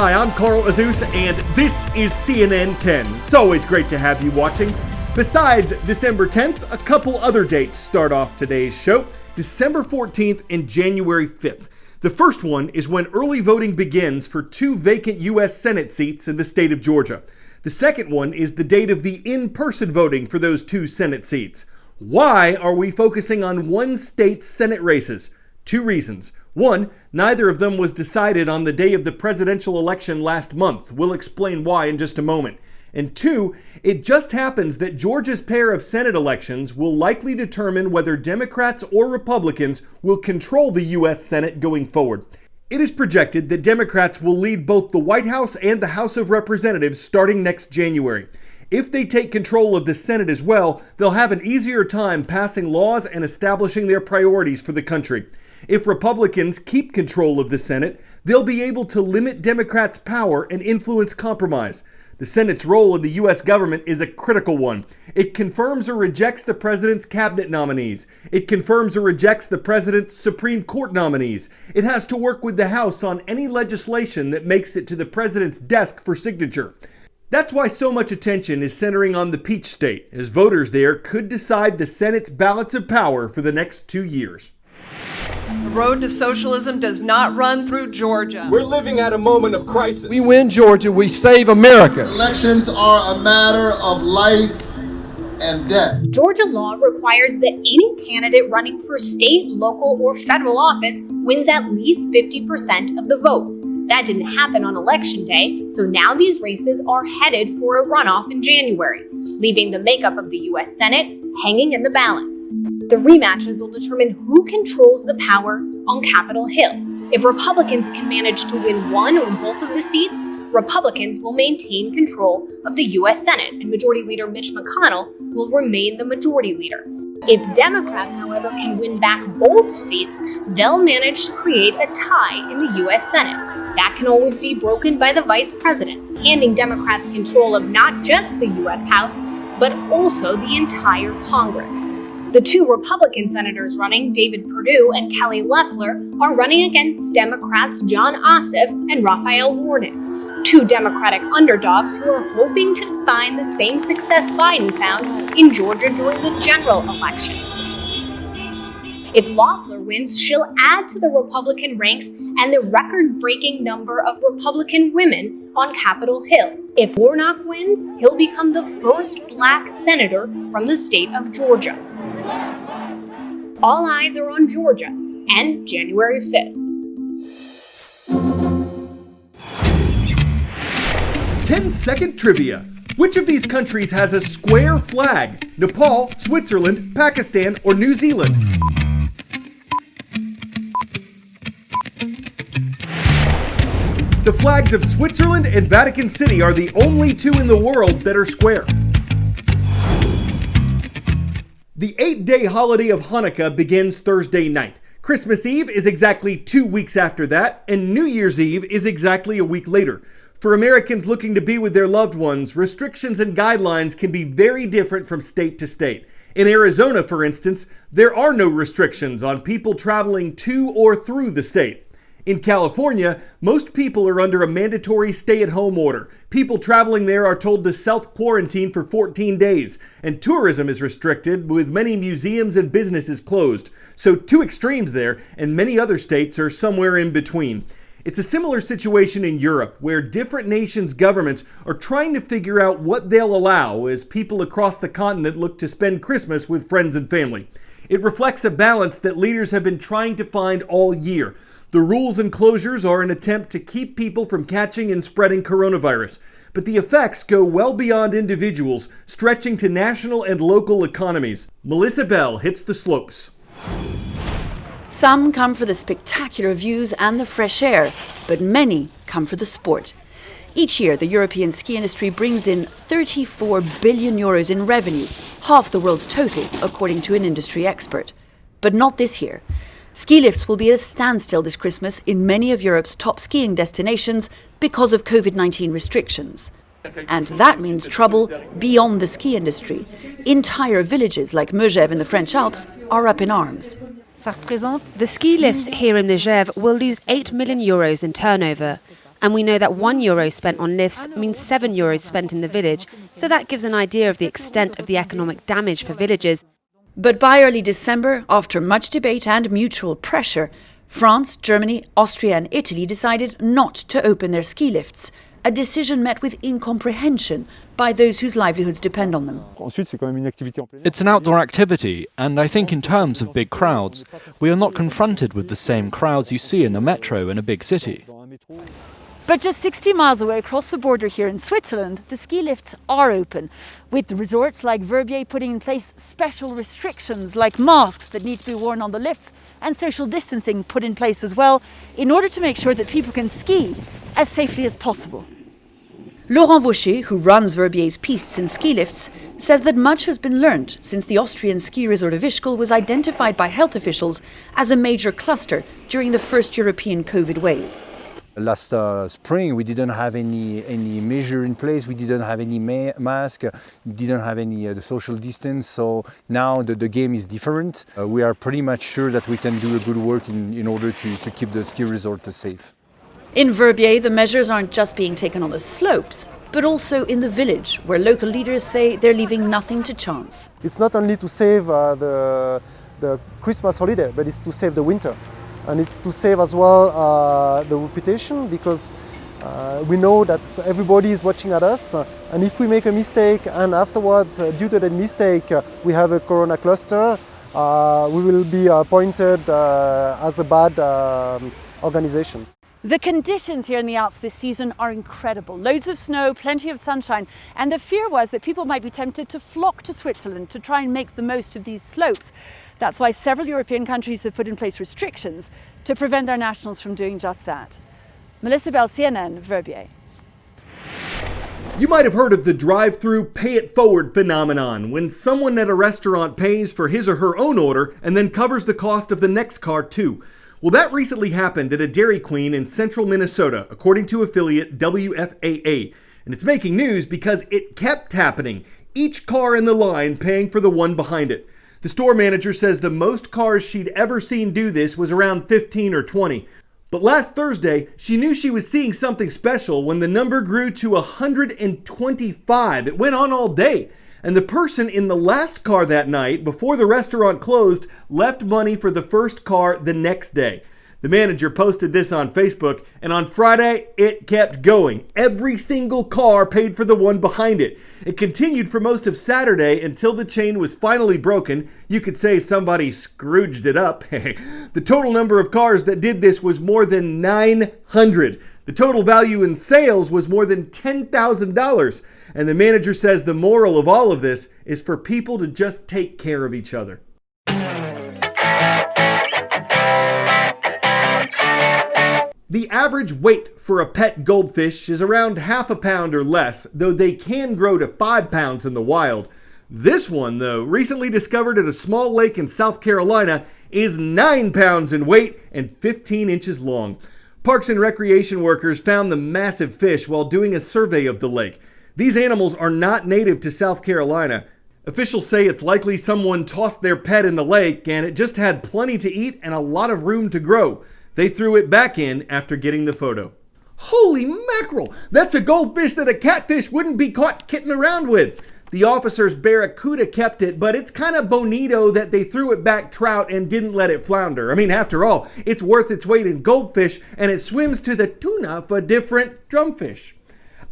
Hi, I'm Carl Azus, and this is CNN 10. It's always great to have you watching. Besides December 10th, a couple other dates start off today's show. December 14th and January 5th. The first one is when early voting begins for 2 vacant U.S. Senate seats in the state of Georgia. The second one is the date of the in-person voting for those 2 Senate seats. Why are we focusing on one state's Senate races? 2 reasons. 1, neither of them was decided on the day of the presidential election last month. We'll explain why in just a moment. And 2, it just happens that Georgia's pair of Senate elections will likely determine whether Democrats or Republicans will control the U.S. Senate going forward. It is projected that Democrats will lead both the White House and the House of Representatives starting next January. If they take control of the Senate as well, they'll have an easier time passing laws and establishing their priorities for the country. If Republicans keep control of the Senate, they'll be able to limit Democrats' power and influence compromise. The Senate's role in the U.S. government is a critical one. It confirms or rejects the president's cabinet nominees. It confirms or rejects the president's Supreme Court nominees. It has to work with the House on any legislation that makes it to the president's desk for signature. That's why so much attention is centering on the Peach State, as voters there could decide the Senate's balance of power for the next 2 years. The road to socialism does not run through Georgia. We're living at a moment of crisis. We win Georgia, we save America. Elections are a matter of life and death. Georgia law requires that any candidate running for state, local, or federal office wins at least 50% of the vote. That didn't happen on Election Day, so now these races are headed for a runoff in January, leaving the makeup of the U.S. Senate hanging in the balance. The rematches will determine who controls the power on Capitol Hill. If Republicans can manage to win one or both of the seats, Republicans will maintain control of the U.S. Senate, and Majority Leader Mitch McConnell will remain the majority leader. If Democrats, however, can win back both seats, they'll manage to create a tie in the U.S. Senate. That can always be broken by the vice president, handing Democrats control of not just the U.S. House, but also the entire Congress. The 2 Republican senators running, David Perdue and Kelly Loeffler, are running against Democrats John Ossoff and Raphael Warnock, 2 Democratic underdogs who are hoping to find the same success Biden found in Georgia during the general election. If Loeffler wins, she'll add to the Republican ranks and the record-breaking number of Republican women on Capitol Hill. If Warnock wins, he'll become the first black senator from the state of Georgia. All eyes are on Georgia and January 5th. 10-second trivia. Which of these countries has a square flag? Nepal, Switzerland, Pakistan, or New Zealand? The flags of Switzerland and Vatican City are the only 2 in the world that are square. The 8-day holiday of Hanukkah begins Thursday night. Christmas Eve is exactly 2 weeks after that, and New Year's Eve is exactly a week later. For Americans looking to be with their loved ones, restrictions and guidelines can be very different from state to state. In Arizona, for instance, there are no restrictions on people traveling to or through the state. In California, most people are under a mandatory stay-at-home order. People traveling there are told to self-quarantine for 14 days, and tourism is restricted, with many museums and businesses closed. So 2 extremes there, and many other states are somewhere in between. It's a similar situation in Europe, where different nations' governments are trying to figure out what they'll allow as people across the continent look to spend Christmas with friends and family. It reflects a balance that leaders have been trying to find all year. The rules and closures are an attempt to keep people from catching and spreading coronavirus, but the effects go well beyond individuals, stretching to national and local economies. Melissa Bell hits the slopes. Some come for the spectacular views and the fresh air, but many come for the sport. Each year, the European ski industry brings in 34 billion euros in revenue, half the world's total, according to an industry expert. But not this year. Ski lifts will be at a standstill this Christmas in many of Europe's top skiing destinations because of COVID-19 restrictions. And that means trouble beyond the ski industry. Entire villages like Megève in the French Alps are up in arms. The ski lifts here in Megève will lose 8 million euros in turnover. And we know that €1 spent on lifts means €7 spent in the village, so that gives an idea of the extent of the economic damage for villagers. But by early December, after much debate and mutual pressure, France, Germany, Austria and Italy decided not to open their ski lifts, a decision met with incomprehension by those whose livelihoods depend on them. It's an outdoor activity, and I think in terms of big crowds, we are not confronted with the same crowds you see in the metro in a big city. But just 60 miles away across the border here in Switzerland, the ski lifts are open, with resorts like Verbier putting in place special restrictions like masks that need to be worn on the lifts and social distancing put in place as well, in order to make sure that people can ski as safely as possible. Laurent Vaucher, who runs Verbier's pistes and ski lifts, says that much has been learned since the Austrian ski resort of Ischgl was identified by health officials as a major cluster during the first European COVID wave. Last spring, we didn't have any measure in place. We didn't have any mask. Didn't have any the social distance. So now the game is different. We are pretty much sure that we can do a good work in order to keep the ski resort safe. In Verbier, the measures aren't just being taken on the slopes, but also in the village, where local leaders say they're leaving nothing to chance. It's not only to save the Christmas holiday, but it's to save the winter. And it's to save as well the reputation, because we know that everybody is watching at us. And if we make a mistake and afterwards, due to that mistake, we have a corona cluster, we will be pointed as a bad organizations. The conditions here in the Alps this season are incredible. Loads of snow, plenty of sunshine, and the fear was that people might be tempted to flock to Switzerland to try and make the most of these slopes. That's why several European countries have put in place restrictions to prevent their nationals from doing just that. Melissa Bell, CNN, Verbier. You might have heard of the drive-through pay-it-forward phenomenon, when someone at a restaurant pays for his or her own order and then covers the cost of the next car too. Well, that recently happened at a Dairy Queen in central Minnesota, according to affiliate WFAA. And it's making news because it kept happening, each car in the line paying for the one behind it. The store manager says the most cars she'd ever seen do this was around 15 or 20. But last Thursday, she knew she was seeing something special when the number grew to 125. It went on all day. And the person in the last car that night, before the restaurant closed, left money for the first car the next day. The manager posted this on Facebook, and on Friday, it kept going. Every single car paid for the one behind it. It continued for most of Saturday until the chain was finally broken. You could say somebody Scrooged it up. The total number of cars that did this was more than 900. The total value in sales was more than $10,000. And the manager says the moral of all of this is for people to just take care of each other. The average weight for a pet goldfish is around half a pound or less, though they can grow to 5 pounds in the wild. This one, though, recently discovered at a small lake in South Carolina, is 9 pounds in weight and 15 inches long. Parks and Recreation workers found the massive fish while doing a survey of the lake. These animals are not native to South Carolina. Officials say it's likely someone tossed their pet in the lake and it just had plenty to eat and a lot of room to grow. They threw it back in after getting the photo. Holy mackerel! That's a goldfish that a catfish wouldn't be caught kidding around with. The officer's barracuda kept it, but it's kind of bonito that they threw it back trout and didn't let it flounder. I mean, after all, it's worth its weight in goldfish and it swims to the tuna for different drumfish.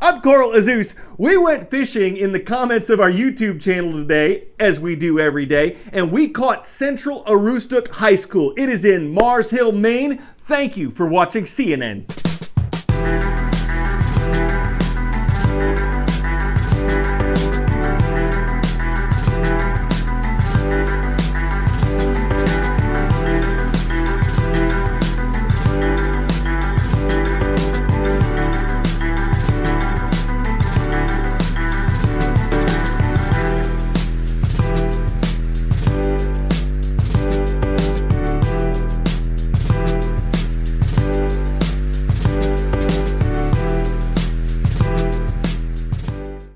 I'm Carl Azus. We went fishing in the comments of our YouTube channel today, as we do every day, and we caught Central Aroostook High School. It is in Mars Hill, Maine. Thank you for watching CNN.